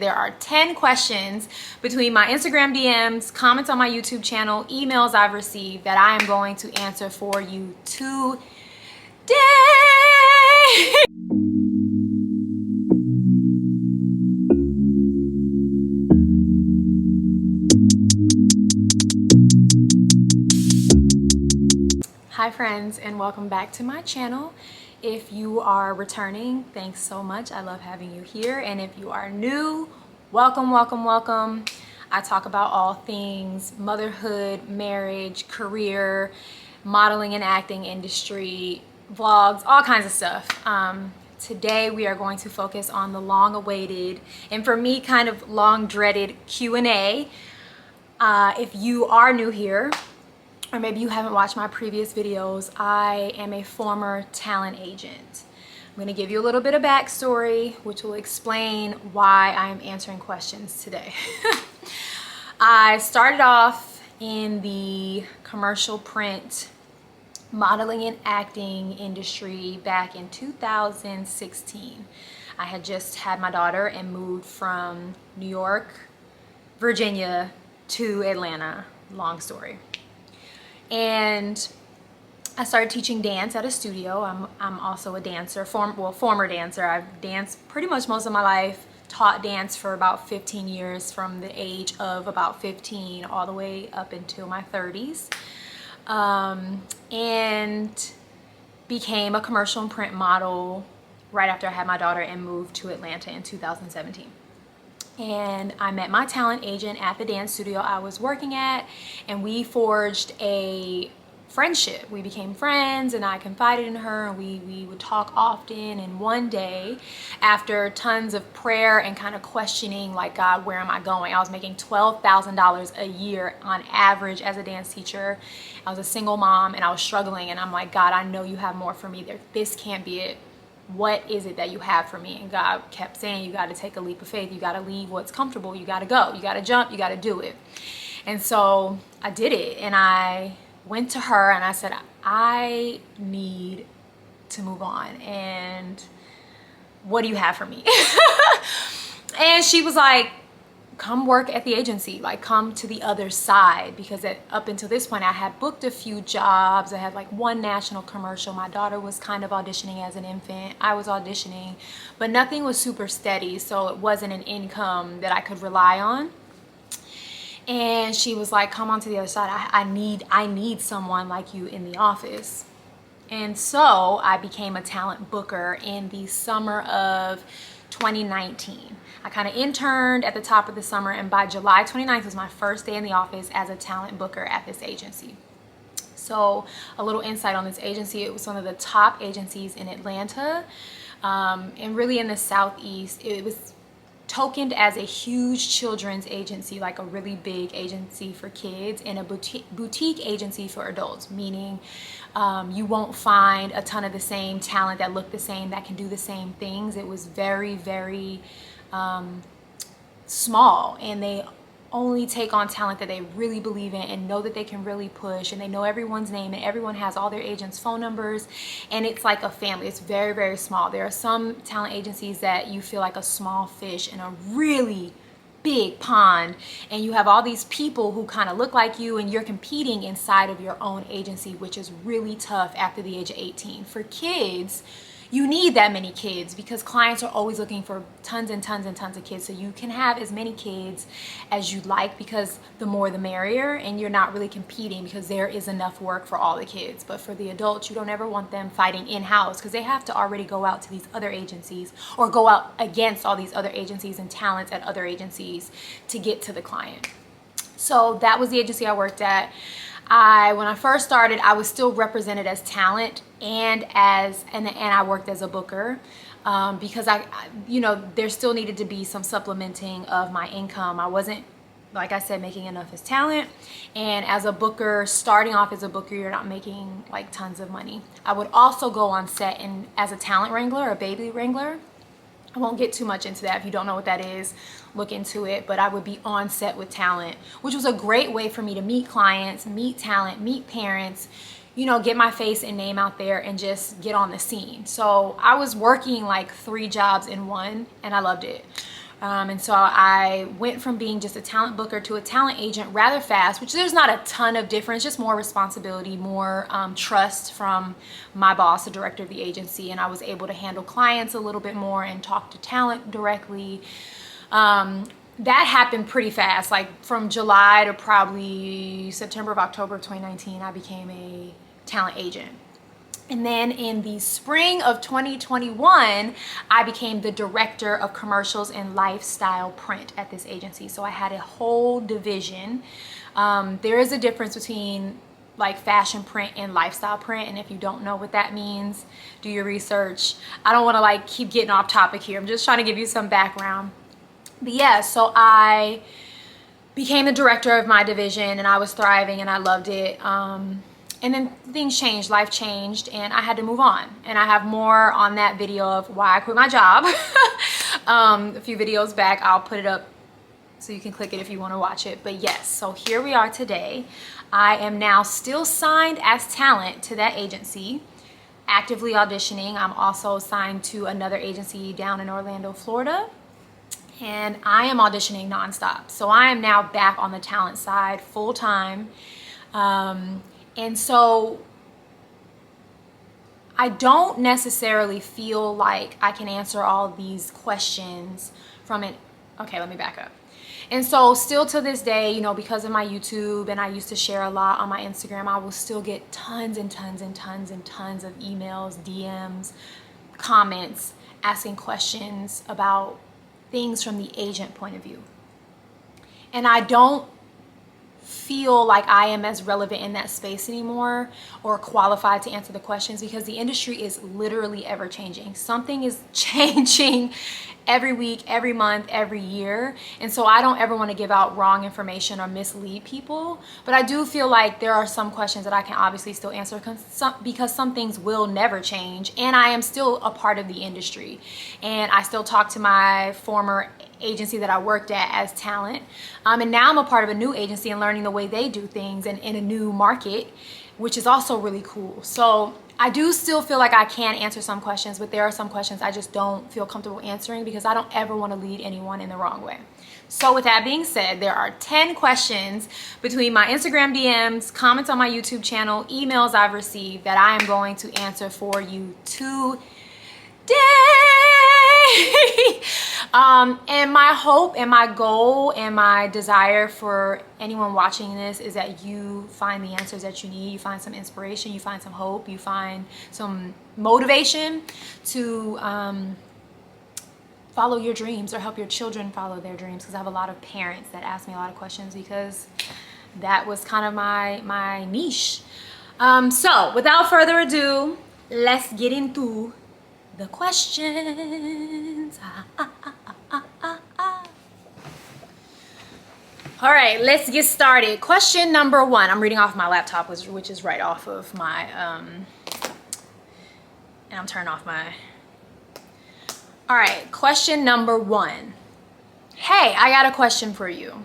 There are 10 questions between my Instagram DMs, comments on my YouTube channel, emails I've received that I am going to answer for you today. Hi friends, and welcome back to my channel. If you are returning, thanks so much. I love having you here. And if you are new, welcome, welcome, welcome. I talk about all things motherhood, marriage, career, modeling and acting industry, vlogs, all kinds of stuff. Today we are going to focus on the long-awaited, and for me, kind of long-dreaded Q&A. If you are new here, or maybe you haven't watched my previous videos, I am a former talent agent. I'm going to give you a little bit of backstory, which will explain why I am answering questions today. I started off in the commercial print modeling and acting industry back in 2016. I had just had my daughter and moved from New York, Virginia to Atlanta. Long story. And I started teaching dance at a studio. I'm also a dancer, former dancer. I've danced pretty much most of my life, taught dance for about 15 years, from the age of about 15 all the way up until my 30s. And became a commercial and print model right after I had my daughter and moved to Atlanta in 2017. And I met my talent agent at the dance studio I was working at, and we forged a friendship. We became friends, and I confided in her, and we would talk often. And one day, after tons of prayer and kind of questioning, like, God, where am I going? I was making $12,000 a year on average as a dance teacher. I was a single mom, and I was struggling, and I'm like, God, I know you have more for me. This can't be it. What is it that you have for me? And God kept saying, you got to take a leap of faith. You got to leave what's comfortable. You got to go. You got to jump. You got to do it. And so I did it. And I went to her and I said, I need to move on. And what do you have for me? And she was like, come work at the agency, like come to the other side, because up until this point I had booked a few jobs. I had like one national commercial. My daughter was kind of auditioning as an infant. I was auditioning, but nothing was super steady, so it wasn't an income that I could rely on. And she was like, come on to the other side. I need someone like you in the office. And so I became a talent booker in the summer of 2019. I kind of interned at the top of the summer, and by July 29th was my first day in the office as a talent booker at this agency. So a little insight on this agency: it was one of the top agencies in Atlanta, and really in the Southeast. It was tokened as a huge children's agency, like a really big agency for kids, and a boutique agency for adults, meaning you won't find a ton of the same talent that look the same, that can do the same things. It was very, very small, and they only take on talent that they really believe in and know that they can really push, and they know everyone's name, and everyone has all their agents' phone numbers, and it's like a family. It's very, very small. There are some talent agencies that you feel like a small fish in a really big pond, and you have all these people who kind of look like you, and you're competing inside of your own agency, which is really tough after the age of 18. For kids, you need that many kids because clients are always looking for tons and tons and tons of kids. So you can have as many kids as you'd like, because the more the merrier, and you're not really competing because there is enough work for all the kids. But for the adults, you don't ever want them fighting in-house, because they have to already go out to these other agencies or go out against all these other agencies and talents at other agencies to get to the client. So that was the agency I worked at. When I first started, I was still represented as talent and I worked as a booker, because there still needed to be some supplementing of my income. I wasn't, like I said, making enough as talent, and as a booker, starting off as a booker, you're not making like tons of money. I would also go on set and as a talent wrangler, a baby wrangler. I won't get too much into that. If you don't know what that is, look into it. But I would be on set with talent, which was a great way for me to meet clients, meet talent, meet parents, get my face and name out there and just get on the scene. So I was working like 3 jobs in one, and I loved it. And so I went from being just a talent booker to a talent agent rather fast, which there's not a ton of difference, just more responsibility, more trust from my boss, the director of the agency. And I was able to handle clients a little bit more and talk to talent directly. That happened pretty fast. Like from July to probably September of October of 2019, I became a talent agent. And then in the spring of 2021, I became the director of commercials and lifestyle print at this agency. So I had a whole division. There is a difference between like fashion print and lifestyle print. And if you don't know what that means, do your research. I don't want to like keep getting off topic here. I'm just trying to give you some background. But yeah, so I became the director of my division and I was thriving and I loved it. And then things changed, life changed, and I had to move on. And I have more on that video of why I quit my job. A few videos back, I'll put it up so you can click it if you want to watch it. But yes, so here we are today. I am now still signed as talent to that agency, actively auditioning. I'm also signed to another agency down in Orlando, Florida. And I am auditioning nonstop. So I am now back on the talent side full time. And so I don't necessarily feel like I can answer all these questions from it. Okay, let me back up. And so still to this day, you know, because of my YouTube and I used to share a lot on my Instagram, I will still get tons and tons and tons and tons of emails, DMs, comments, asking questions about things from the agent point of view. And I don't feel like I am as relevant in that space anymore or qualified to answer the questions because the industry is literally ever changing. Something is changing every week, every month, every year. And so I don't ever want to give out wrong information or mislead people. But I do feel like there are some questions that I can obviously still answer because some things will never change. And I am still a part of the industry. And I still talk to my former agency that I worked at as talent. And now I'm a part of a new agency and learning the way they do things and in a new market, which is also really cool. So I do still feel like I can answer some questions, but there are some questions I just don't feel comfortable answering because I don't ever want to lead anyone in the wrong way. So with that being said, there are 10 questions between my Instagram DMs, comments on my YouTube channel, emails I've received that I am going to answer for you today. And my hope and my goal and my desire for anyone watching this is that you find the answers that you need. You find some inspiration, you find some hope, you find some motivation to follow your dreams or help your children follow their dreams, because I have a lot of parents that ask me a lot of questions because that was kind of my niche. So without further ado, let's get into the questions. All right, let's get started. Question number 1. I'm reading off my laptop, which is right off of my, and I'm turning off my. All right, question number 1. Hey, I got a question for you.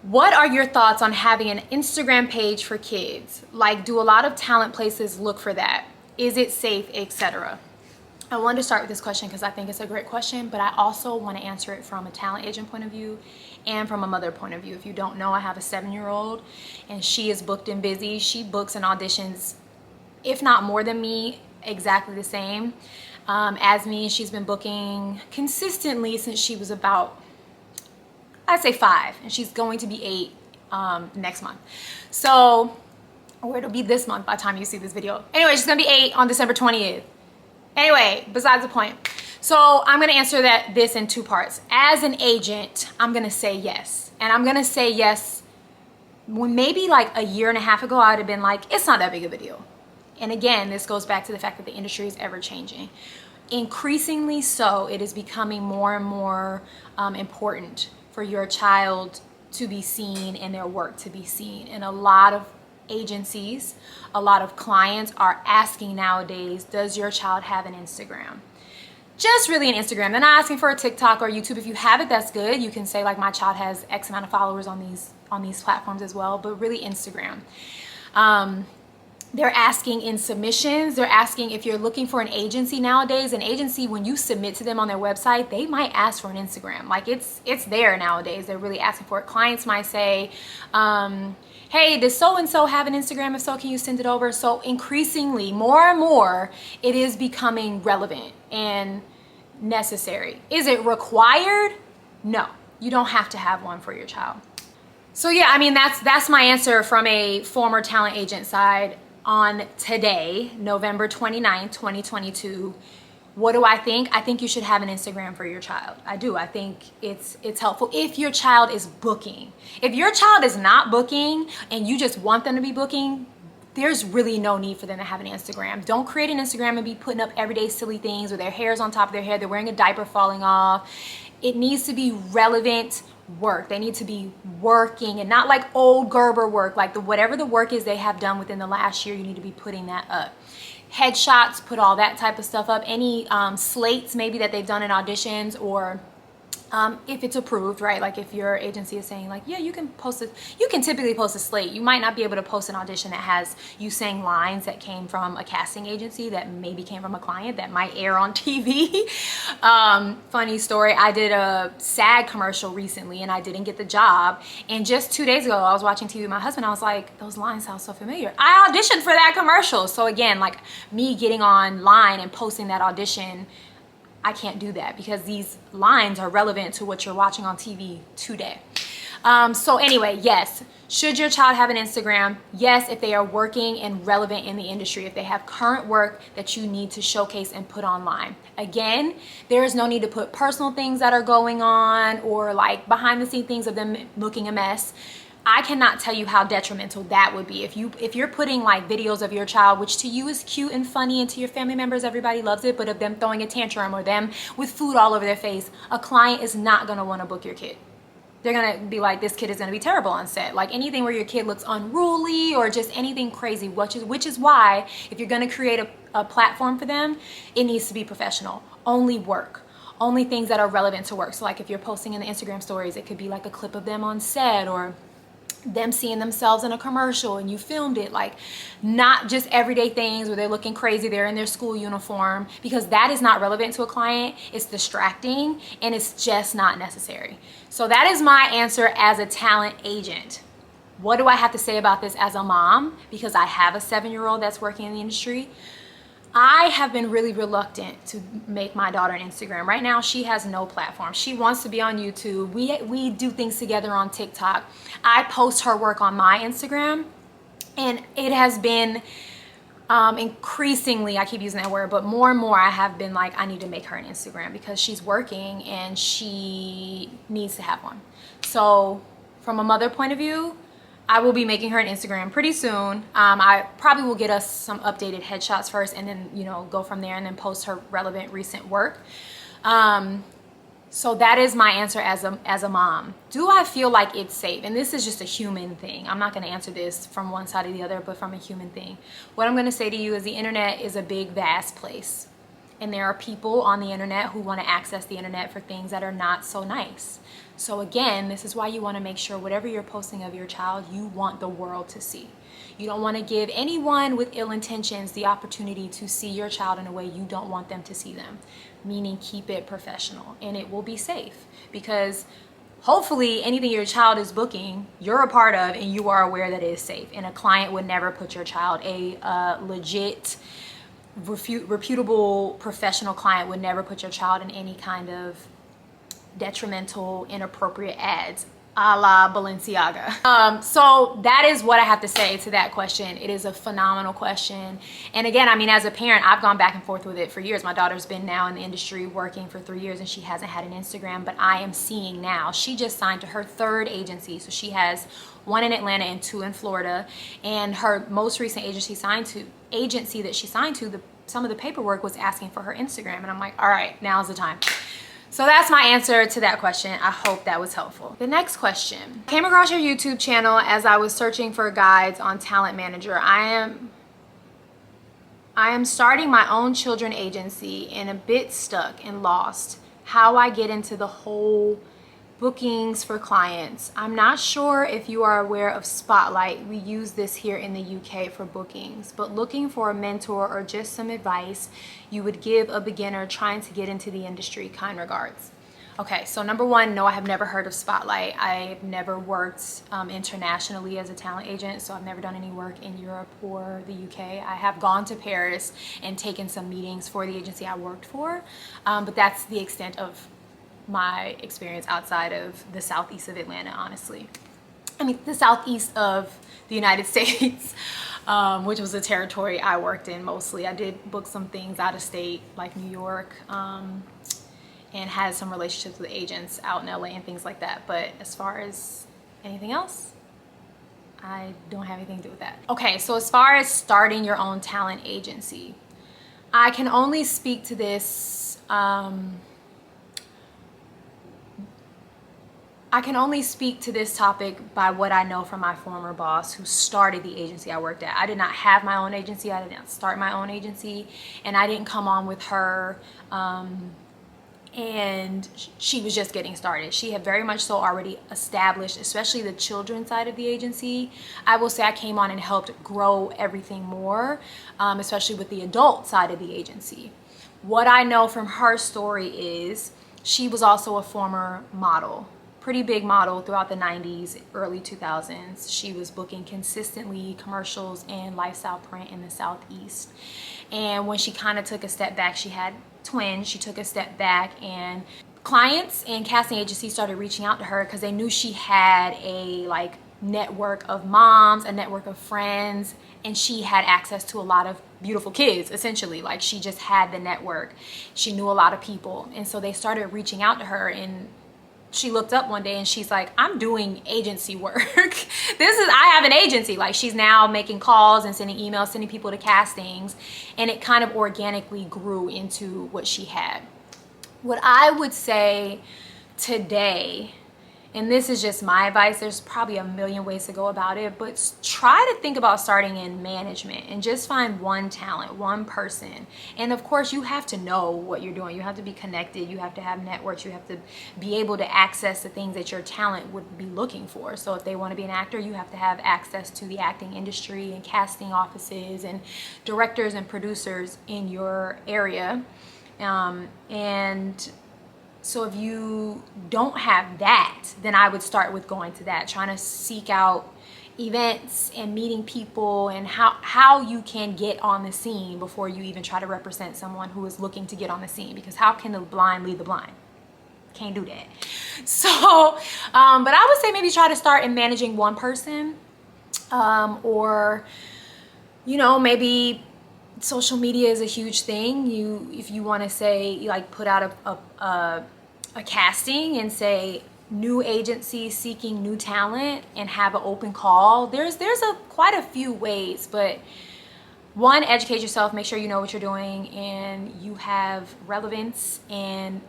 What are your thoughts on having an Instagram page for kids? Like, do a lot of talent places look for that? Is it safe, etc.? I wanted to start with this question because I think it's a great question, but I also want to answer it from a talent agent point of view and from a mother point of view. If you don't know, I have a 7-year-old and she is booked and busy. She books and auditions, if not more than me, exactly the same as me. She's been booking consistently since she was about, I'd say 5, and she's going to be 8 next month. So, or it'll be this month by the time you see this video. Anyway, she's gonna be 8 on December 20th. Anyway, besides the point. So I'm gonna answer this in 2 parts. As an agent, I'm gonna say yes. And I'm gonna say yes when maybe like a year and a half ago, I would have been like, it's not that big of a deal. And again, this goes back to the fact that the industry is ever changing. Increasingly so, it is becoming more and more important for your child to be seen and their work to be seen. And a lot of agencies, a lot of clients are asking nowadays, does your child have an Instagram? Just really an Instagram. They're not asking for a TikTok or YouTube. If you have it, that's good. You can say like, my child has X amount of followers on these platforms as well, but really Instagram. They're asking in submissions. They're asking if you're looking for an agency nowadays. An agency, when you submit to them on their website, they might ask for an Instagram. Like it's there nowadays. They're really asking for it. Clients might say, hey, does so-and-so have an Instagram? If so, can you send it over? So increasingly, more and more, it is becoming relevant and necessary. Is it required? No, you don't have to have one for your child. So yeah, I mean, that's my answer from a former talent agent side on today, November 29th, 2022. What do I think? I think you should have an Instagram for your child. I do. I think it's helpful if your child is booking. If your child is not booking and you just want them to be booking, there's really no need for them to have an Instagram. Don't create an Instagram and be putting up everyday silly things with their hairs on top of their head, they're wearing a diaper falling off. It needs to be relevant work. They need to be working and not like old Gerber work, like whatever the work is they have done within the last year, you need to be putting that up. Headshots, put all that type of stuff up. Any slates maybe that they've done in auditions, or if it's approved, right? Like if your agency is saying like, yeah, you can post it, you can typically post a slate. You might not be able to post an audition that has you saying lines that came from a casting agency that maybe came from a client that might air on TV. Funny story, I did a SAG commercial recently and I didn't get the job. And just 2 days ago, I was watching TV with my husband. I was like, those lines sound so familiar. I auditioned for that commercial. So again, like me getting online and posting that audition, I can't do that because these lines are relevant to what you're watching on TV today. So anyway, yes, should your child have an Instagram? Yes, if they are working and relevant in the industry, if they have current work that you need to showcase and put online. Again, there is no need to put personal things that are going on or like behind the scene things of them looking a mess. I cannot tell you how detrimental that would be. If you're putting like videos of your child, which to you is cute and funny and to your family members, everybody loves it, but of them throwing a tantrum or them with food all over their face, a client is not gonna wanna book your kid. They're gonna be like, this kid is gonna be terrible on set. Like anything where your kid looks unruly or just anything crazy, which is why if you're gonna create a platform for them, it needs to be professional. Only work. Only things that are relevant to work. So like if you're posting in the Instagram stories, it could be like a clip of them on set or them seeing themselves in a commercial and you filmed it, like not just everyday things where they're looking crazy, they're in their school uniform, because that is not relevant to a client. It's distracting and it's just not necessary. So that is my answer as a talent agent. What do I have to say about this as a mom? Because I have a 7-year-old that's working in the industry. I have been really reluctant to make my daughter an Instagram. Right now, she has no platform. She wants to be on YouTube. We do things together on TikTok. I post her work on my Instagram, and it has been increasingly, I keep using that word, but more and more I have been like, I need to make her an Instagram because she's working and she needs to have one. So from a mother point of view, I will be making her an Instagram pretty soon. I probably will get us some updated headshots first and then, you know, go from there and then post her relevant recent work. So that is my answer as a mom. Do I feel like it's safe? And this is just a human thing. I'm not gonna answer this from one side or the other, but from a human thing. What I'm gonna say to you is the internet is a big, vast place. And there are people on the internet who wanna access the internet for things that are not so nice. So again, this is why you wanna make sure whatever you're posting of your child, you want the world to see. You don't wanna give anyone with ill intentions the opportunity to see your child in a way you don't want them to see them. Meaning keep it professional and it will be safe, because hopefully anything your child is booking, you're a part of and you are aware that it is safe. And a client would never put your child, a legit, reputable professional client would never put your child in any kind of detrimental, inappropriate ads a la Balenciaga. So that is what I have to say to that question. It is a phenomenal question. And again, I mean, as a parent, I've gone back and forth with it for years. My daughter's been now in the industry working for 3 years and she hasn't had an Instagram, but I am seeing now, she just signed to her 3rd agency. So she has 1 in Atlanta and 2 in Florida. And her most recent agency that she signed to, some of the paperwork was asking for her Instagram. And I'm like, all right, now's the time. So that's my answer to that question. I hope that was helpful. The next question. Came across your YouTube channel as I was searching for guides on Talent Manager. I am starting my own children agency and a bit stuck and lost how I get into the whole bookings for clients. I'm not sure if you are aware of Spotlight. We use this here in the UK for bookings, but looking for a mentor or just some advice you would give a beginner trying to get into the industry. Kind regards. Okay, so number one, no, I have never heard of Spotlight. I've never worked internationally as a talent agent, so I've never done any work in Europe or the UK. I have gone to Paris and taken some meetings for the agency I worked for, but that's the extent of my experience outside of the southeast of Atlanta, honestly. I mean, the southeast of the United States, which was a territory I worked in mostly. I did book some things out of state, like New York, and had some relationships with agents out in LA and things like that. But as far as anything else, I don't have anything to do with that. Okay, so as far as starting your own talent agency, I can only speak to this topic by what I know from my former boss who started the agency I worked at. I did not have my own agency. I did not start my own agency, and I didn't come on with her and she was just getting started. She had very much so already established, especially the children's side of the agency. I will say I came on and helped grow everything more, especially with the adult side of the agency. What I know from her story is she was also a former model, pretty big model throughout the 90s, early 2000s. She was booking consistently commercials and lifestyle print in the Southeast. And when she kind of took a step back, she had twins, she took a step back, and clients and casting agencies started reaching out to her because they knew she had a network of moms, a network of friends, and she had access to a lot of beautiful kids, essentially. Like, she just had the network. She knew a lot of people, and so they started reaching out to her, and she looked up one day and she's like, I'm doing agency work. I have an agency. Like, she's now making calls and sending emails, sending people to castings, and it kind of organically grew into what she had. What I would say today, and this is just my advice, there's probably a million ways to go about it, but try to think about starting in management and just find one talent, one person. And of course, you have to know what you're doing. You have to be connected. You have to have networks. You have to be able to access the things that your talent would be looking for. So if they want to be an actor, you have to have access to the acting industry and casting offices and directors and producers in your area. And so if you don't have that, then I would start with going to that, trying to seek out events and meeting people and how you can get on the scene before you even try to represent someone who is looking to get on the scene, because how can the blind lead the blind? Can't do that. So, but I would say maybe try to start in managing one person, or, maybe social media is a huge thing. If you want to say, put out a casting and say new agency seeking new talent and have an open call. There's quite a few ways, but one, educate yourself, make sure you know what you're doing and you have relevance and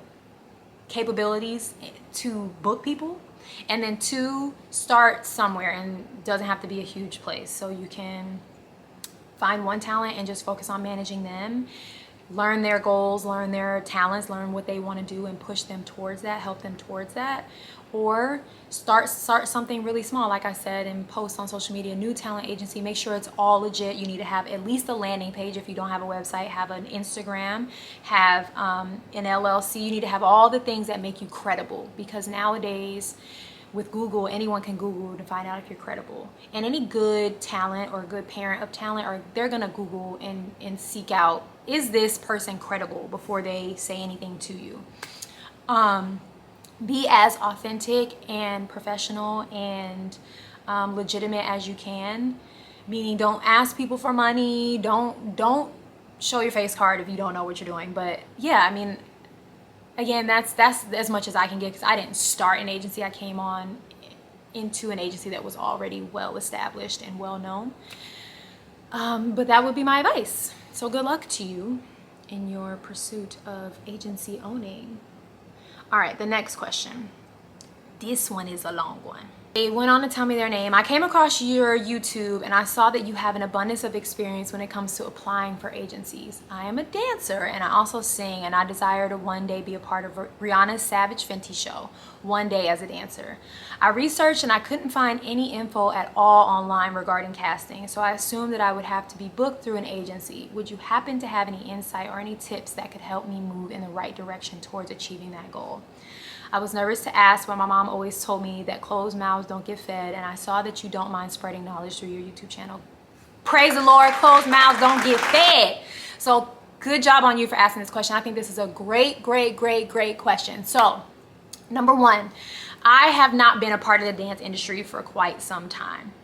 capabilities to book people. And then two, start somewhere, and it doesn't have to be a huge place. So you can find one talent and just focus on managing them. Learn their goals, learn their talents, learn what they want to do and push them towards that, help them towards that. Or start something really small, like I said, and post on social media, new talent agency. Make sure it's all legit. You need to have at least a landing page if you don't have a website, have an Instagram, have an LLC. You need to have all the things that make you credible, because nowadays with Google, anyone can Google to find out if you're credible. And any good talent or good parent of talent, they're gonna Google and seek out, is this person credible, before they say anything to you. Be as authentic and professional and legitimate as you can. Meaning, don't ask people for money. Don't show your face card if you don't know what you're doing. But yeah, I mean, again, that's as much as I can get, because I didn't start an agency. I came on into an agency that was already well established and well known. But that would be my advice. So good luck to you in your pursuit of agency owning. All right, the next question. This one is a long one. They went on to tell me their name. I came across your YouTube and I saw that you have an abundance of experience when it comes to applying for agencies. I am a dancer and I also sing, and I desire to one day be a part of Rihanna's Savage Fenty show, one day as a dancer. I researched and I couldn't find any info at all online regarding casting, so I assumed that I would have to be booked through an agency. Would you happen to have any insight or any tips that could help me move in the right direction towards achieving that goal? I was nervous to ask, but my mom always told me that closed mouths don't get fed, and I saw that you don't mind spreading knowledge through your YouTube channel. Praise the Lord, closed mouths don't get fed. So good job on you for asking this question. I think this is a great question. So number one, I have not been a part of the dance industry for quite some time.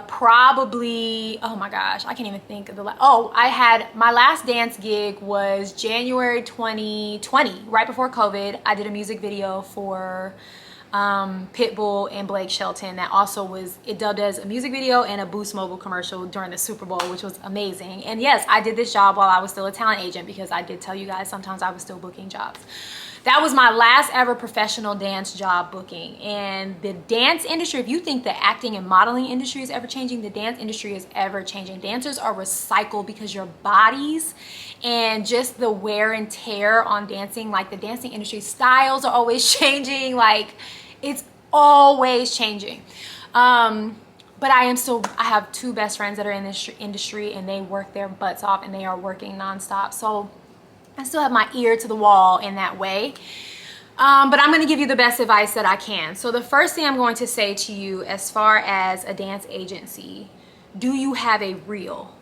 Probably, oh my gosh, I can't even think of I had my last dance gig was January 2020, right before COVID. I did a music video for Pitbull and Blake Shelton that also was, it dubbed as a music video and a Boost Mobile commercial during the Super Bowl, which was amazing. And yes, I did this job while I was still a talent agent, because I did tell you guys sometimes I was still booking jobs. That was my last ever professional dance job booking. And the dance industry, if you think the acting and modeling industry is ever changing, the dance industry is ever changing. Dancers are recycled because your bodies and just the wear and tear on dancing, like the dancing industry styles are always changing. Like it's always changing. But I have two best friends that are in this industry and they work their butts off and they are working nonstop. So I still have my ear to the wall in that way. But I'm going to give you the best advice that I can. So the first thing I'm going to say to you, as far as a dance agency, do you have a reel?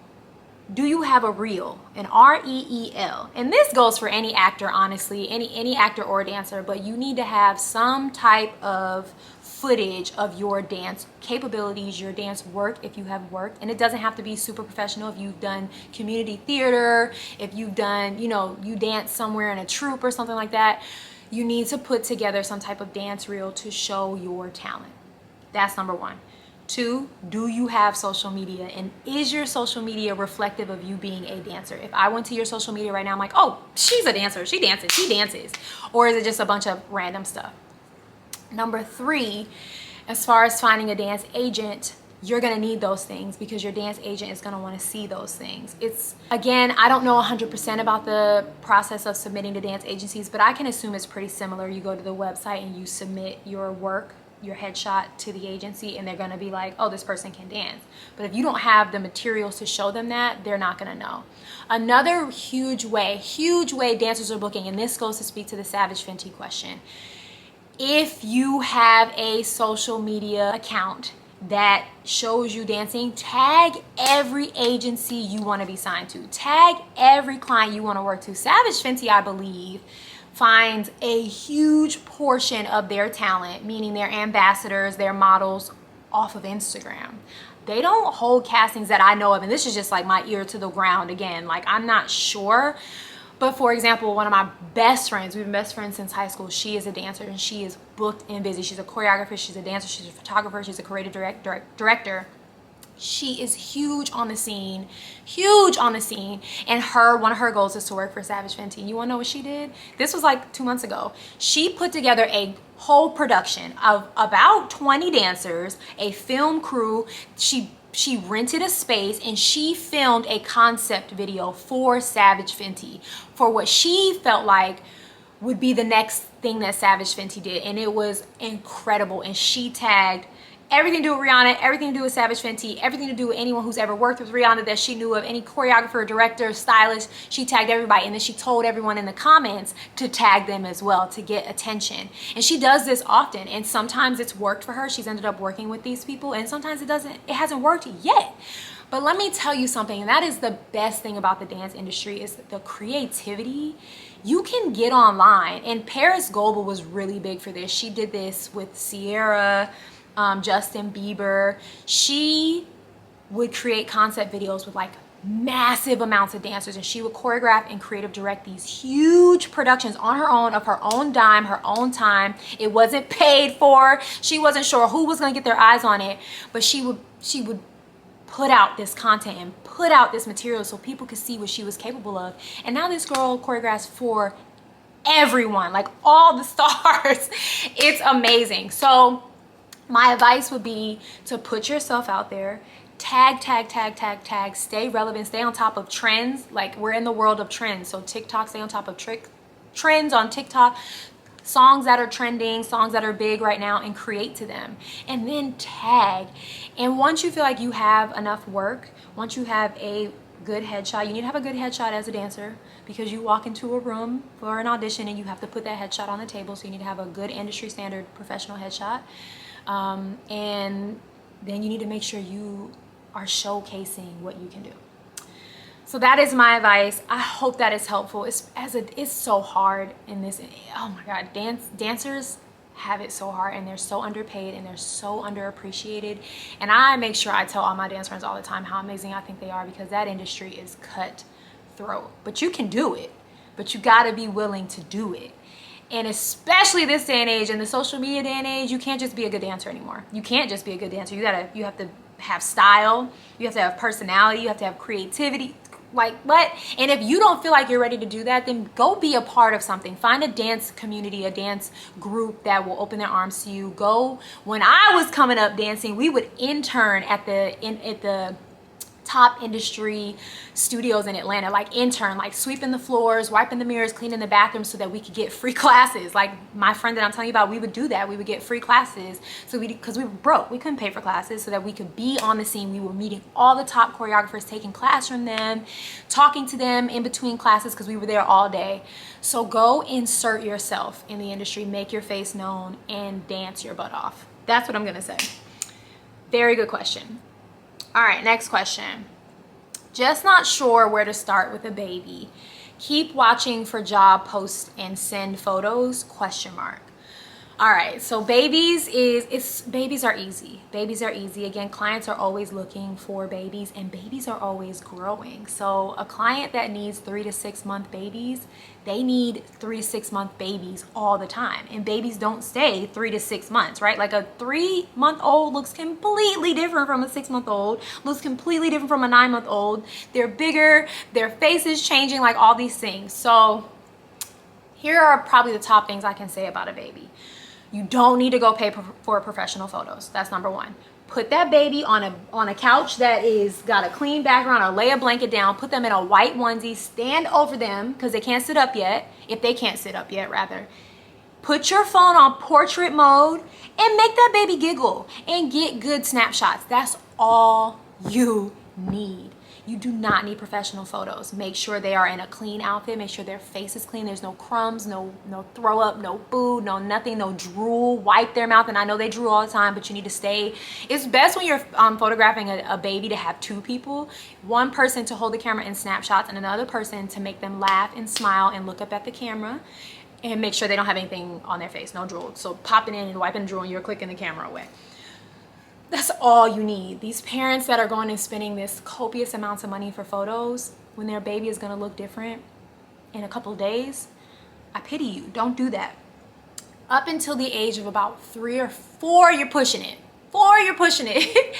Do you have a reel? An R-E-E-L. And this goes for any actor, honestly, any actor or dancer, but you need to have some type of footage of your dance capabilities, your dance work, if you have worked. And it doesn't have to be super professional. If you've done community theater, if you've done, you dance somewhere in a troupe or something like that, you need to put together some type of dance reel to show your talent. That's number one. Two, do you have social media? And is your social media reflective of you being a dancer? If I went to your social media right now, I'm like, oh, she's a dancer, she dances. Or is it just a bunch of random stuff? Number three, as far as finding a dance agent, you're gonna need those things because your dance agent is gonna wanna see those things. It's, again, I don't know 100% about the process of submitting to dance agencies, but I can assume it's pretty similar. You go to the website and you submit your work, your headshot to the agency, and they're gonna be like, oh, this person can dance. But if you don't have the materials to show them that, they're not gonna know. Another huge way dancers are booking, and this goes to speak to the Savage Fenty question. If you have a social media account that shows you dancing, tag every agency you want to be signed to. Tag every client you want to work to. Savage Fenty, I believe, finds a huge portion of their talent, meaning their ambassadors, their models, off of Instagram. They don't hold castings that I know of, and this is just like my ear to the ground again. Like, I'm not sure. But for example, one of my best friends, we've been best friends since high school, she is a dancer and she is booked and busy. She's a choreographer, she's a dancer, she's a photographer, she's a creative director. She is huge on the scene. And one of her goals is to work for Savage Fenty. And you wanna know what she did? This was like 2 months ago. She put together a whole production of about 20 dancers, a film crew. She rented a space and she filmed a concept video for Savage Fenty for what she felt like would be the next thing that Savage Fenty did. And it was incredible. And she tagged everything to do with Rihanna, everything to do with Savage Fenty, everything to do with anyone who's ever worked with Rihanna that she knew of, any choreographer, director, stylist. She tagged everybody, and then she told everyone in the comments to tag them as well to get attention. And she does this often, and sometimes it's worked for her. She's ended up working with these people, and sometimes it hasn't worked yet. But let me tell you something, and that is the best thing about the dance industry, is the creativity. You can get online, and Paris Goebel was really big for this. She did this with Sierra, Justin Bieber. She would create concept videos with like massive amounts of dancers, and she would choreograph and creative direct these huge productions on her own, of her own dime, her own time. It wasn't paid for. She wasn't sure who was going to get their eyes on it, but she would put out this content and put out this material so people could see what she was capable of. And now this girl choreographs for everyone, like all the stars. It's amazing. So My advice would be to put yourself out there, tag, stay relevant, stay on top of trends. Like, we're in the world of trends. So TikTok, stay on top of trends on TikTok, songs that are trending, songs that are big right now, and create to them. And then tag. And once you feel like you have enough work, once you have a good headshot, you need to have a good headshot as a dancer, because you walk into a room for an audition and you have to put that headshot on the table. So you need to have a good industry standard professional headshot. And then you need to make sure you are showcasing what you can do. So that is my advice. I hope that is helpful. It's so hard in this. Oh my God, dancers have it so hard, and they're so underpaid, and they're so underappreciated. And I make sure I tell all my dance friends all the time how amazing I think they are, because that industry is cutthroat. But you can do it, but you gotta be willing to do it. And especially this day and age, in the social media day and age, you can't just be a good dancer anymore. You can't just be a good dancer. You have to have style. You have to have personality. You have to have creativity. Like, what? And if you don't feel like you're ready to do that, then go be a part of something. Find a dance community, a dance group that will open their arms to you. Go. When I was coming up dancing, we would intern at the top industry studios in Atlanta, like intern, like sweeping the floors, wiping the mirrors, cleaning the bathrooms, so that we could get free classes. Like my friend that I'm telling you about, we would do that. We would get free classes, because we were broke. We couldn't pay for classes, so that we could be on the scene. We were meeting all the top choreographers, taking class from them, talking to them in between classes, because we were there all day. So go insert yourself in the industry, make your face known, and dance your butt off. That's what I'm gonna say. Very good question. All right, next question. Just not sure where to start with a baby. Keep watching for job posts and send photos, ? All right, so babies are easy. Babies are easy. Again, clients are always looking for babies, and babies are always growing. So a client that needs 3 to 6 month babies, they need 3 to 6 month babies all the time. And babies don't stay 3 to 6 months, right? Like a 3-month-old looks completely different from a 6-month-old, looks completely different from a 9-month-old. They're bigger, their face is changing, like all these things. So here are probably the top things I can say about a baby. You don't need to go pay for professional photos. That's number one. Put that baby on a couch that is got a clean background, or lay a blanket down. Put them in a white onesie. Stand over them, because they can't sit up yet. If they can't sit up yet, rather. Put your phone on portrait mode and make that baby giggle and get good snapshots. That's all you need. You do not need professional photos. Make sure they are in a clean outfit. Make sure their face is clean. There's no crumbs, no throw up, no food, no nothing, no drool. Wipe their mouth. And I know they drool all the time, but you need to stay. It's best when you're photographing a baby to have 2 people. One person to hold the camera in snapshots, and another person to make them laugh and smile and look up at the camera, and make sure they don't have anything on their face, no drool. So popping in and wiping drool, and you're clicking the camera away. That's all you need. These parents that are going and spending this copious amounts of money for photos when their baby is going to look different in a couple of days, I pity you. Don't do that. Up until the age of about 3 or 4, you're pushing it. 4, you're pushing it.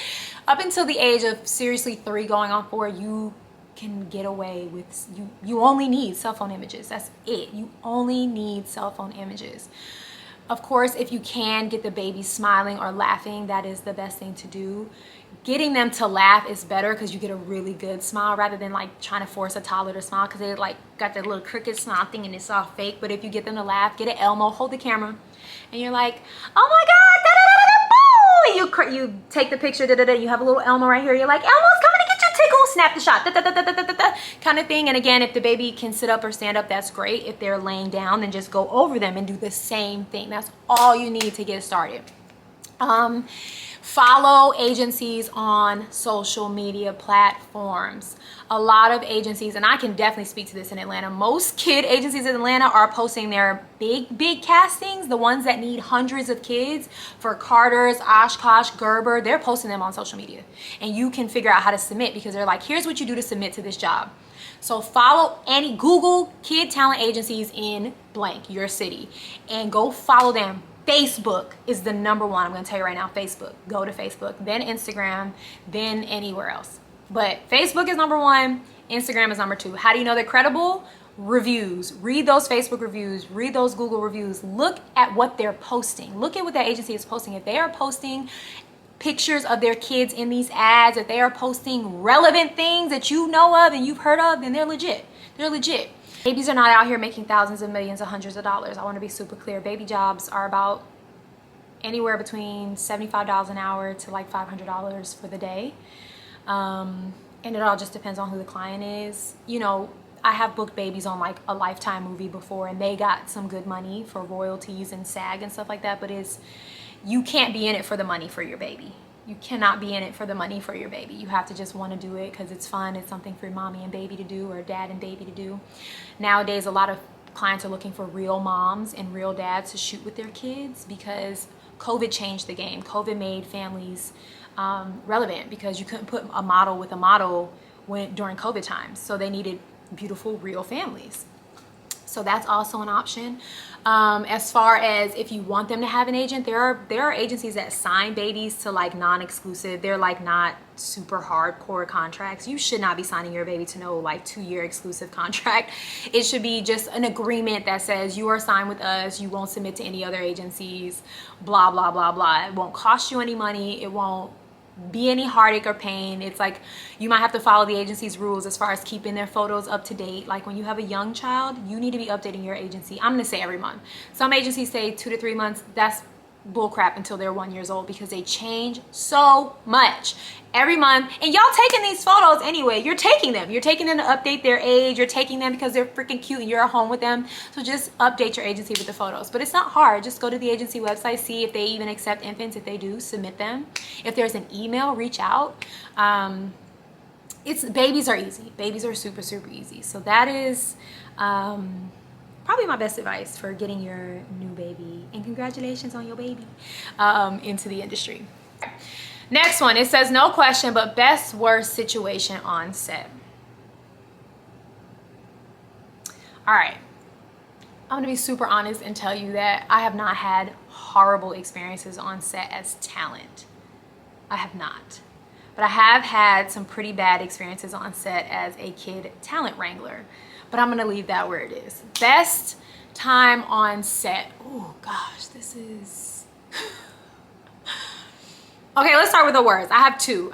Up until the age of seriously 3 going on 4, you can get away with, you only need cell phone images. That's it. You only need cell phone images. Of course, if you can get the baby smiling or laughing, that is the best thing to do. Getting them to laugh is better, because you get a really good smile, rather than like trying to force a toddler to smile, because they like got that little crooked smile thing and it's all fake. But if you get them to laugh, get an Elmo, hold the camera, and you're like, oh my God, da, da, da, da, boo! You take the picture, da, da, da, you have a little Elmo right here. You're like, Elmo's coming to get you, tickle, snap the shot, da, da, da, da, da, da, da, kind of thing. And again, if the baby can sit up or stand up, that's great. If they're laying down, then just go over them and do the same thing. That's all you need to get started. Follow agencies on social media platforms. A lot of agencies, and I can definitely speak to this in Atlanta, most kid agencies in Atlanta are posting their big castings, the ones that need hundreds of kids for Carter's, Oshkosh, Gerber. They're posting them on social media, and you can figure out how to submit, because they're like, here's what you do to submit to this job. So Google kid talent agencies in blank, your city, and go follow them. Facebook is the number one. I'm going to tell you right now, Facebook. Go to Facebook, then Instagram, then anywhere else. But Facebook is number one. Instagram is number 2. How do you know they're credible? reviews, read those Facebook reviews, read those Google reviews, look at what they're posting, look at what that agency is posting. If they are posting pictures of their kids in these ads, if they are posting relevant things that you know of and you've heard of, then they're legit. They're legit. Babies are not out here making thousands of millions or hundreds of dollars. I want to be super clear. Baby jobs are about anywhere between $75 an hour to like $500 for the day. And it all just depends on who the client is. You know, I have booked babies on like a Lifetime movie before, and they got some good money for royalties and SAG and stuff like that, but you can't be in it for the money for your baby. You cannot be in it for the money for your baby. You have to just want to do it because it's fun. It's something for mommy and baby to do, or dad and baby to do. Nowadays, a lot of clients are looking for real moms and real dads to shoot with their kids because COVID changed the game. COVID made families relevant because you couldn't put a model with a model during COVID times. So they needed beautiful, real families. So that's also an option. As far as if you want them to have an agent, there are agencies that sign babies to like non-exclusive. They're like not super hardcore contracts. You should not be signing your baby to no like 2-year exclusive contract. It should be just an agreement that says you are signed with us, you won't submit to any other agencies, blah, blah, blah, blah. It won't cost you any money. It won't be any heartache or pain. It's like you might have to follow the agency's rules as far as keeping their photos up to date. Like when you have a young child, you need to be updating your agency. I'm gonna say every month. Some agencies say 2 to 3 months. That's bullcrap until they're 1 year old because they change so much every month. And y'all taking these photos anyway. You're taking them to update their age. You're taking them because they're freaking cute and you're at home with them. So just update your agency with the photos. But it's not hard. Just go to the agency website, see if they even accept infants. If they do, submit them. If there's an email, reach out. Babies are easy. Babies are super, super easy. So that is probably my best advice for getting your new baby, and congratulations on your baby, into the industry. Next one, it says no question, but best worst situation on set. All right, I'm gonna be super honest and tell you that I have not had horrible experiences on set as talent. I have not. But I have had some pretty bad experiences on set as a kid talent wrangler. But I'm gonna leave that where it is. Best time on set. Oh gosh, this is... Okay, let's start with the worst. I have two.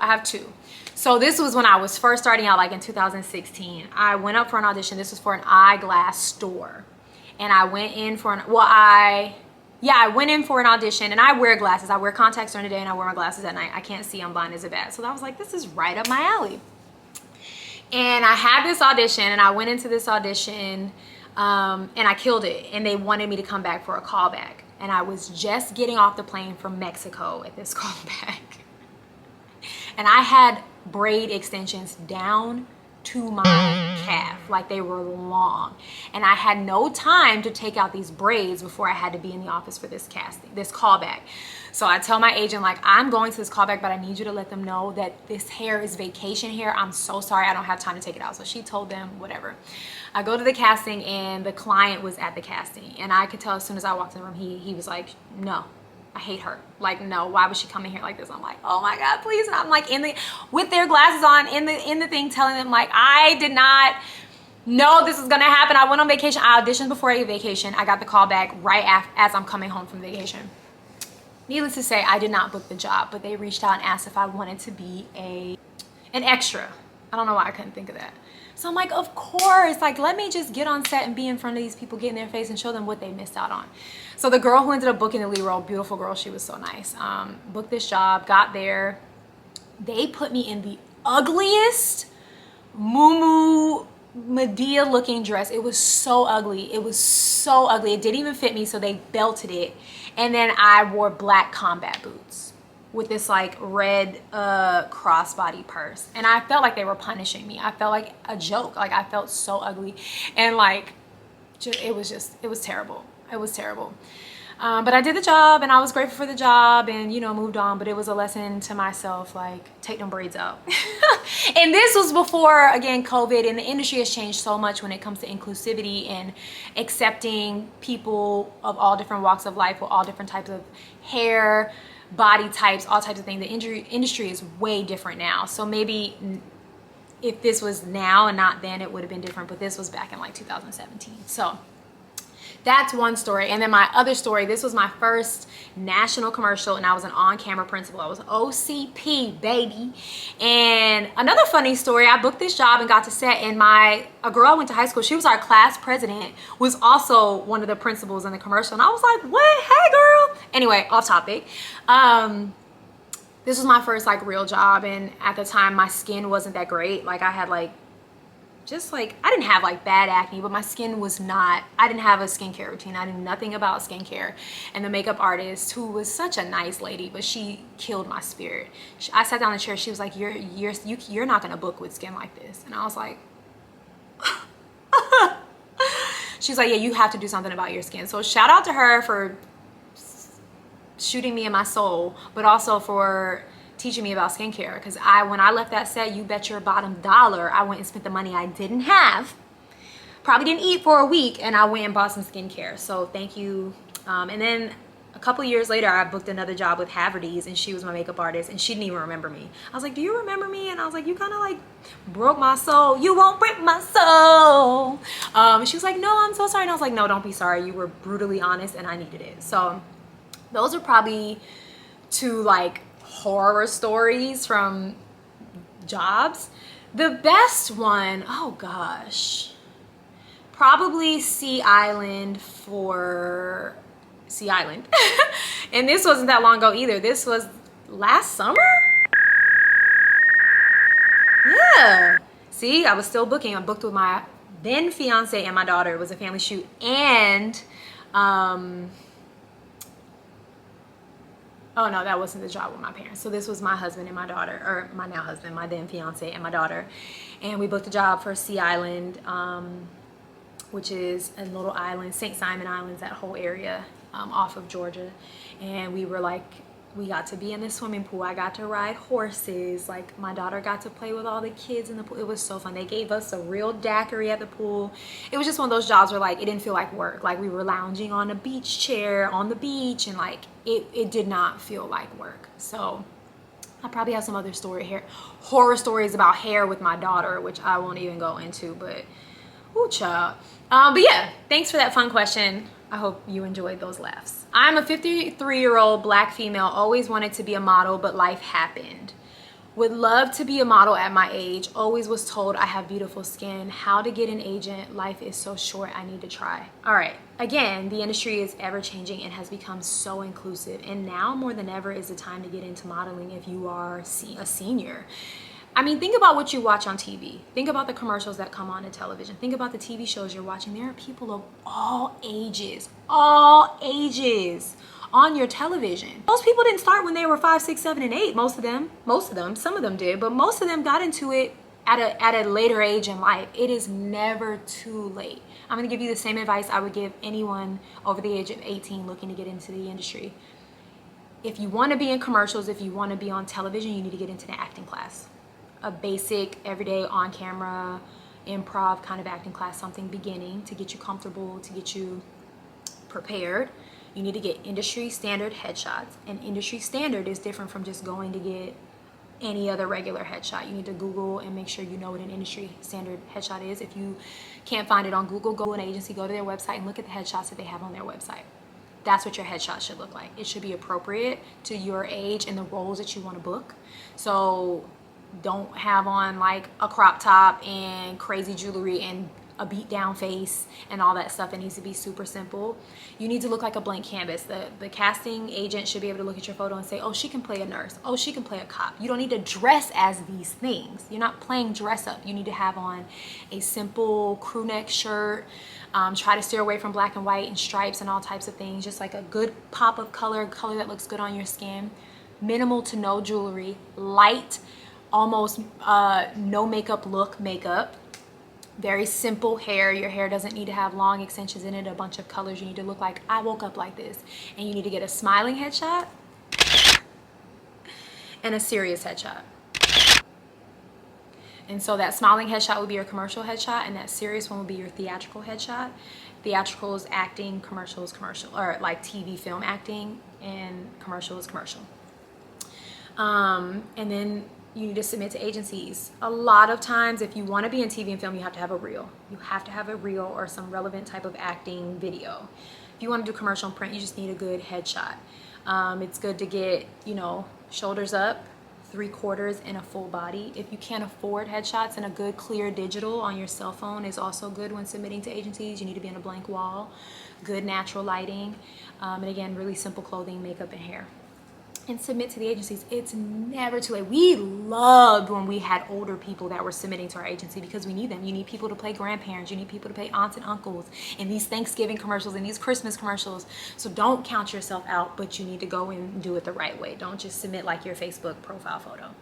So this was when I was first starting out, like in 2016. I went up for an audition. This was for an eyeglass store. And I went in for I went in for an audition, and I wear glasses. I wear contacts during the day and I wear my glasses at night. I can't see, I'm blind as a bat. So I was like, this is right up my alley. And I had this audition, and I went into this audition, and I killed it. And they wanted me to come back for a callback. And I was just getting off the plane from Mexico at this callback. And I had braid extensions down to my calf, like they were long. And I had no time to take out these braids before I had to be in the office for this callback. So I tell my agent, like, I'm going to this callback, but I need you to let them know that this hair is vacation hair. I'm so sorry, I don't have time to take it out. So she told them, whatever. I go to the casting, and the client was at the casting. And I could tell as soon as I walked in the room, he was like, no, I hate her. Like, no, why would she come in here like this? I'm like, oh my God, please. And I'm like with their glasses on in the thing, telling them like, I did not know this was gonna happen. I went on vacation. I auditioned before I vacation. I got the call back right as I'm coming home from vacation. Needless to say, I did not book the job, but they reached out and asked if I wanted to be an extra. I don't know why I couldn't think of that. So I'm like, of course, like, let me just get on set and be in front of these people, get in their face and show them what they missed out on. So the girl who ended up booking the lead role, beautiful girl, she was so nice, booked this job, got there. They put me in the ugliest muumuu Medea looking dress. It was so ugly. It was so ugly. It didn't even fit me, so they belted it. And then I wore black combat boots with this like red crossbody purse. And I felt like they were punishing me. I felt like a joke. Like I felt so ugly. And like, it was terrible. It was terrible. But I did the job, and I was grateful for the job, and you know, moved on. But it was a lesson to myself, like, take them braids out. And this was before, again, COVID, and the industry has changed so much when it comes to inclusivity and accepting people of all different walks of life with all different types of hair, body types, all types of things. The industry is way different now. So maybe if this was now and not then, it would have been different, but this was back in like 2017. So that's one story. And then my other story, this was my first national commercial, and I was an on-camera principal. I was OCP, baby. And another funny story, I booked this job and got to set, and a girl I went to high school, she was our class president, was also one of the principals in the commercial. And I was like, what? Hey, girl. Anyway, off topic. This was my first like real job, and at the time my skin wasn't that great. Like I had like I didn't have like bad acne, but my skin was not, I didn't have a skincare routine. I knew nothing about skincare. And the makeup artist, who was such a nice lady, but she killed my spirit. I sat down in the chair, she was like, you're not gonna book with skin like this. And I was like, she's like, yeah, you have to do something about your skin. So shout out to her for shooting me in my soul, but also for teaching me about skincare, because when I left that set, you bet your bottom dollar I went and spent the money I didn't have, probably didn't eat for a week, and I went and bought some skincare. So thank you. And then a couple years later, I booked another job with Haverty's, and she was my makeup artist, and she didn't even remember me. I was like, do you remember me? And I was like, you kind of like broke my soul. You won't break my soul. And she was like, no, I'm so sorry. And I was like, no, don't be sorry. You were brutally honest, and I needed it. So those are probably two like horror stories from jobs. The best one, oh gosh, probably Sea Island. And this wasn't that long ago either. This was last summer. Yeah, see, I was still booking. I booked with my then fiance and my daughter. It was a family shoot, and oh no, that wasn't the job with my parents. So this was my husband and my daughter, or my now husband, my then fiance and my daughter. And we booked a job for Sea Island, which is a little island, St. Simon Islands, that whole area off of Georgia. And we got to be in the swimming pool. I got to ride horses. Like my daughter got to play with all the kids in the pool. It was so fun. They gave us a real daiquiri at the pool. It was just one of those jobs where like it didn't feel like work. Like we were lounging on a beach chair on the beach, and like it did not feel like work. So I probably have some other horror stories about hair with my daughter, which I won't even go into, but ooh, child. But yeah, thanks for that fun question. I hope you enjoyed those laughs. I'm a 53-year-old black female, always wanted to be a model, but life happened. Would love to be a model at my age, always was told I have beautiful skin. How to get an agent? Life is so short, I need to try. All right, again, the industry is ever changing and has become so inclusive. And now more than ever is the time to get into modeling if you are a senior. I mean, think about what you watch on TV. Think about the commercials that come on to television. Think about the TV shows you're watching. There are people of all ages on your television. Most people didn't start when they were 5, 6, 7, and 8. Most of them, some of them did, but most of them got into it at a later age in life. It is never too late. I'm gonna give you the same advice I would give anyone over the age of 18 looking to get into the industry. If you wanna be in commercials, if you wanna be on television, you need to get into the acting class. A basic, everyday, on-camera, improv kind of acting class, something beginning to get you comfortable, to get you prepared. You need to get industry standard headshots. And industry standard is different from just going to get any other regular headshot. You need to Google and make sure you know what an industry standard headshot is. If you can't find it on Google, go to an agency, go to their website and look at the headshots that they have on their website. That's what your headshot should look like. It should be appropriate to your age and the roles that you want to book. So don't have on like a crop top and crazy jewelry and a beat down face and all that stuff. It needs to be super simple. You need to look like a blank canvas. The casting agent should be able to look at your photo and say, oh, she can play a nurse. Oh, she can play a cop. You don't need to dress as these things. You're not playing dress up. You need to have on a simple crew neck shirt. Try to steer away from black and white and stripes and all types of things. Just like a good pop of color that looks good on your skin. Minimal to no jewelry. Light, almost no makeup makeup. Very simple hair. Your hair doesn't need to have long extensions in it, a bunch of colors. You need to look like I woke up like this. And you need to get a smiling headshot and a serious headshot. And so that smiling headshot would be your commercial headshot, and that serious one would be your theatrical headshot. Theatrical is acting, commercial is commercial, or like TV film acting, and commercial is commercial. And then you need to submit to agencies. A lot of times, if you want to be in TV and film, you have to have a reel. You have to have a reel or some relevant type of acting video. If you want to do commercial and print, you just need a good headshot. It's good to get, you know, shoulders up, 3/4 and a full body. If you can't afford headshots, and a good clear digital on your cell phone is also good when submitting to agencies. You need to be on a blank wall, good natural lighting, and again, really simple clothing, makeup, and hair. And submit to the agencies. It's never too late. We loved when we had older people that were submitting to our agency because we need them. You need people to play grandparents. You need people to play aunts and uncles in these Thanksgiving commercials and these Christmas commercials. So don't count yourself out, but you need to go and do it the right way. Don't just submit like your Facebook profile photo.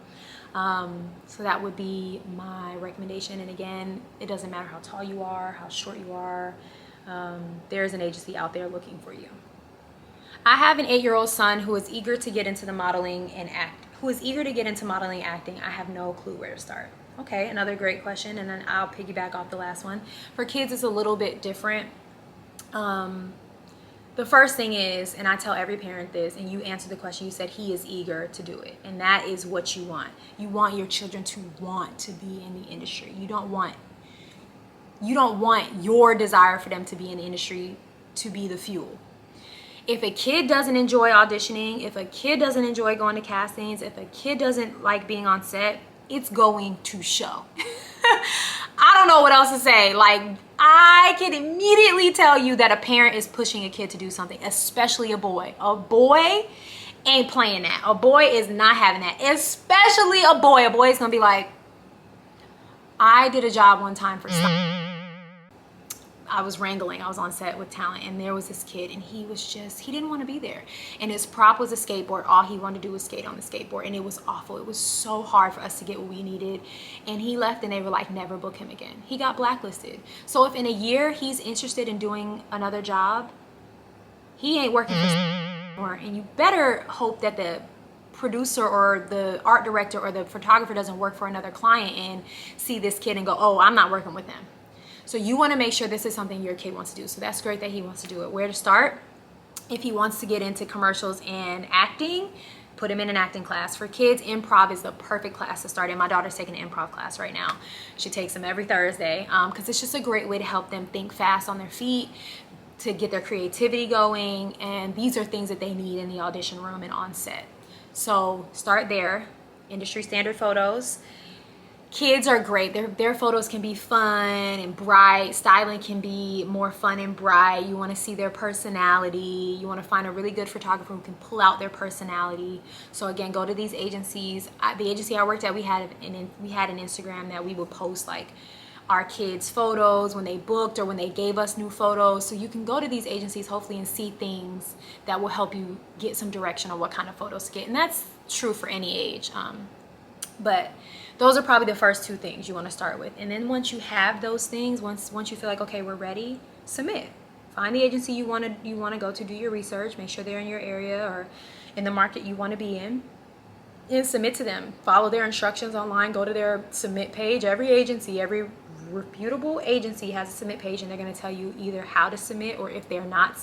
So that would be my recommendation. And again, it doesn't matter how tall you are, how short you are. There's an agency out there looking for you. I have an 8-year-old son who is eager to get into modeling and acting. I have no clue where to start. Okay, another great question, and then I'll piggyback off the last one. For kids, it's a little bit different. The first thing is, and I tell every parent this, and you answered the question, you said he is eager to do it, and that is what you want. You want your children to want to be in the industry. You don't want your desire for them to be in the industry to be the fuel. If a kid doesn't enjoy auditioning, if a kid doesn't enjoy going to castings, if a kid doesn't like being on set, it's going to show. I don't know what else to say. Like, I can immediately tell you that a parent is pushing a kid to do something, especially a boy. A boy ain't playing that. A boy is not having that, especially a boy. A boy is gonna be like, I did a job one time for I was wrangling, I was on set with talent, and there was this kid, and he didn't want to be there. And his prop was a skateboard. All he wanted to do was skate on the skateboard, and it was awful. It was so hard for us to get what we needed. And he left, and they were like, never book him again. He got blacklisted. So if in a year he's interested in doing another job, he ain't working for anymore. And you better hope that the producer or the art director or the photographer doesn't work for another client and see this kid and go, oh, I'm not working with them. So you want to make sure this is something your kid wants to do. So that's great that he wants to do it. Where to start? If he wants to get into commercials and acting, put him in an acting class. For kids, improv is the perfect class to start in. My daughter's taking an improv class right now. She takes them every Thursday because it's just a great way to help them think fast on their feet, to get their creativity going. And these are things that they need in the audition room and on set. So start there. Industry standard photos. Kids are great. Their photos can be fun and bright. Styling can be more fun and bright. You want to see their personality. You want to find a really good photographer who can pull out their personality. So again, go to these agencies. The agency I worked at, we had an Instagram that we would post like our kids' photos when they booked or when they gave us new photos. So you can go to these agencies hopefully and see things that will help you get some direction on what kind of photos to get. And that's true for any age. But those are probably the first two things you want to start with. And then once you have those things, once you feel like, okay, we're ready, submit. Find the agency you want to go to, do your research, make sure they're in your area or in the market you want to be in, and submit to them. Follow their instructions online, go to their submit page. Every agency, every reputable agency has a submit page, and they're going to tell you either how to submit or if they're not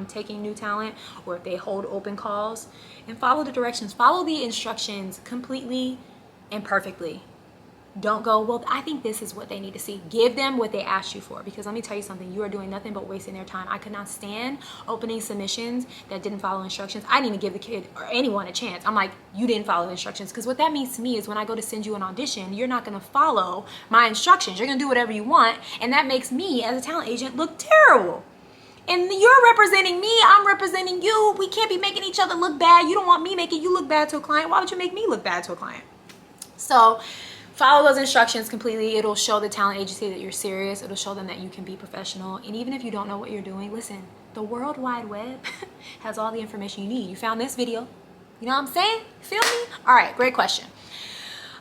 taking new talent or if they hold open calls. And follow the directions. Follow the instructions completely and perfectly. Don't go, well, I think this is what they need to see. Give them what they asked you for, because let me tell you something, you are doing nothing but wasting their time. I could not stand opening submissions that didn't follow instructions. I didn't even give the kid or anyone a chance. I'm like, you didn't follow the instructions, because what that means to me is when I go to send you an audition, you're not going to follow my instructions. You're going to do whatever you want, and that makes me as a talent agent look terrible. And you're representing me, I'm representing you. We can't be making each other look bad. You don't want me making you look bad to a client. Why would you make me look bad to a client? So follow those instructions completely. It'll show the talent agency that you're serious. It'll show them that you can be professional. And even if you don't know what you're doing, listen, the World Wide Web has all the information you need. You found this video. You know what I'm saying? Feel me? All right, great question.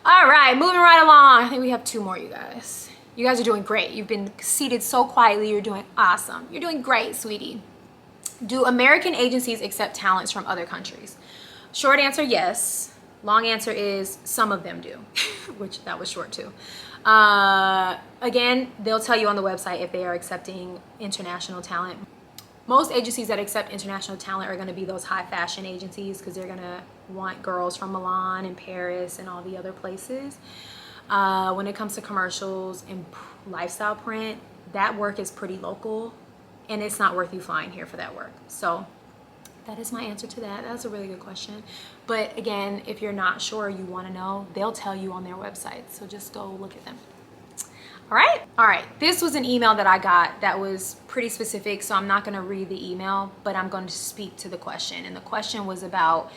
All right, moving right along. I think we have two more, you guys. You guys are doing great. You've been seated so quietly. You're doing awesome. You're doing great, sweetie. Do American agencies accept talents from other countries? Short answer, yes. Long answer is some of them do, which that was short too. Again, they'll tell you on the website if they are accepting international talent. most agencies that accept international talent are going to be those high fashion agencies, because they're going to want girls from Milan and Paris and all the other places. When it comes to commercials and lifestyle print, that work is pretty local, and it's not worth you flying here for that work. So that is my answer to that. That's a really good question. But again, if you're not sure, you want to know, they'll tell you on their website. So just go look at them. All right. This was an email that I got that was pretty specific, so I'm not going to read the email, but I'm going to speak to the question. And the question was about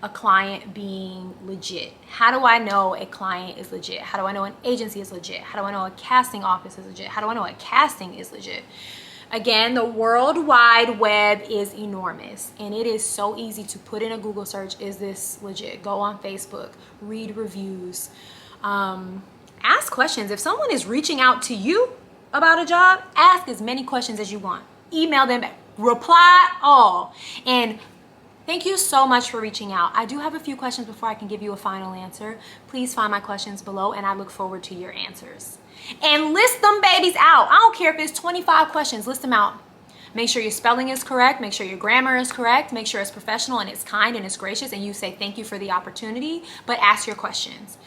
a client being legit. How do I know a client is legit? How do I know an agency is legit? How do I know a casting office is legit? How do I know a casting is legit? Again, the World Wide Web is enormous, and it is so easy to put in a Google search, is this legit? Go on Facebook, read reviews, ask questions. If someone is reaching out to you about a job, ask as many questions as you want. Email them back, reply all. And thank you so much for reaching out. I do have a few questions before I can give you a final answer. Please find my questions below, and I look forward to your answers. And list them babies out. I don't care if it's 25 questions, list them out. Make sure your spelling is correct, make sure your grammar is correct, make sure it's professional and it's kind and it's gracious, and you say thank you for the opportunity, but ask your questions.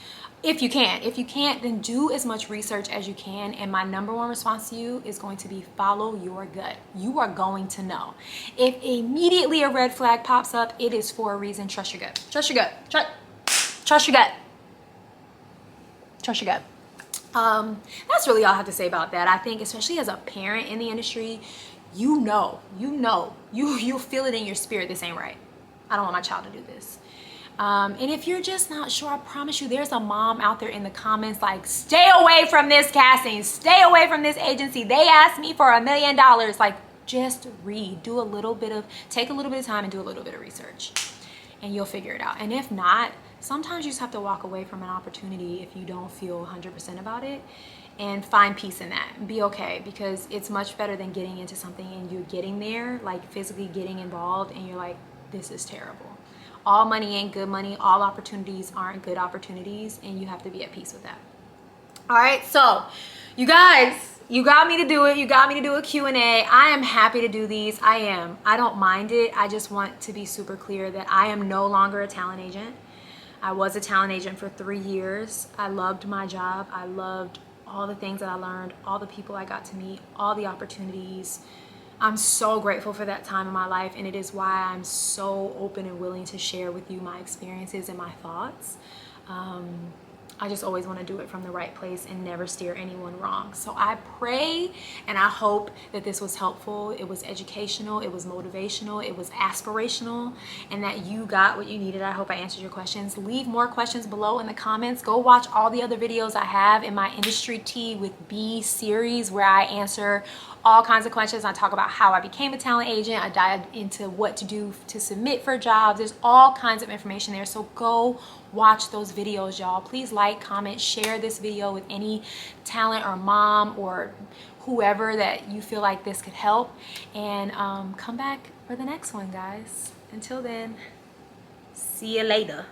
If you can. If you can't, then do as much research as you can, and my number one response to you is going to be follow your gut. You are going to know. If immediately a red flag pops up, it is for a reason. Trust your gut. Trust your gut. Trust your gut. Trust your gut. That's really all I have to say about that. I think, especially as a parent in the industry, you feel it in your spirit, this ain't right. I don't want my child to do this. And if you're just not sure, I promise you there's a mom out there in the comments like, stay away from this casting, stay away from this agency, they asked me for $1 million. Like, just read, take a little bit of time and do a little bit of research, and you'll figure it out. And if not, sometimes you just have to walk away from an opportunity if you don't feel 100% about it, and find peace in that and be okay, because it's much better than getting into something and you're getting there, like physically getting involved, and you're like, this is terrible. All money ain't good money. All opportunities aren't good opportunities, and you have to be at peace with that. All right, so you guys, you got me to do it. You got me to do a Q&A. I am happy to do these. I am. I don't mind it. I just want to be super clear that I am no longer a talent agent. I was a talent agent for 3 years. I loved my job. I loved all the things that I learned, all the people I got to meet, all the opportunities. I'm so grateful for that time in my life, and it is why I'm so open and willing to share with you my experiences and my thoughts. I just always want to do it from the right place and never steer anyone wrong. So I pray and I hope that this was helpful. It was educational, it was motivational, it was aspirational, and that you got what you needed. I hope I answered your questions. Leave more questions below in the comments. Go watch all the other videos I have in my Industry Tea with B series, where I answer all kinds of questions. I talk about how I became a talent agent. I dive into what to do to submit for jobs. There's all kinds of information there. So go watch those videos, y'all. Please like, comment, share this video with any talent or mom or whoever that you feel like this could help. And come back for the next one, guys. Until then, see you later.